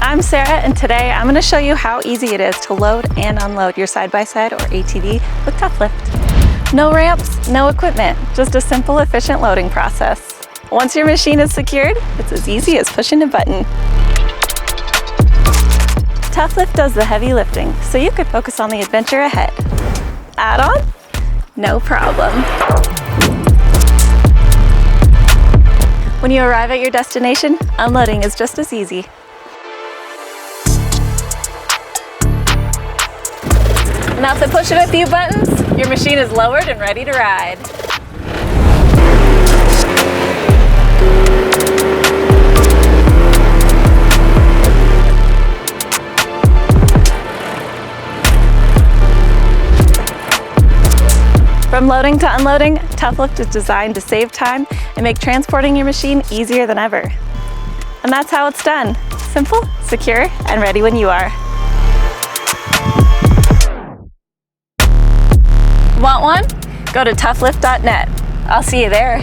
I'm Sarah, and today I'm going to show you how easy it is to load and unload your side-by-side or ATV with TUFFLIFT. No ramps, no equipment, just a simple, efficient loading process. Once your machine is secured, it's as easy as pushing a button. TUFFLIFT does the heavy lifting, so you could focus on the adventure ahead. Add-on? No problem. When you arrive at your destination, unloading is just as easy. And after pushing a few buttons, your machine is lowered and ready to ride. From loading to unloading, TUFFLIFT is designed to save time and make transporting your machine easier than ever. And that's how it's done. Simple, secure, and ready when you are. Want one? Go to tufflift.net. I'll see you there.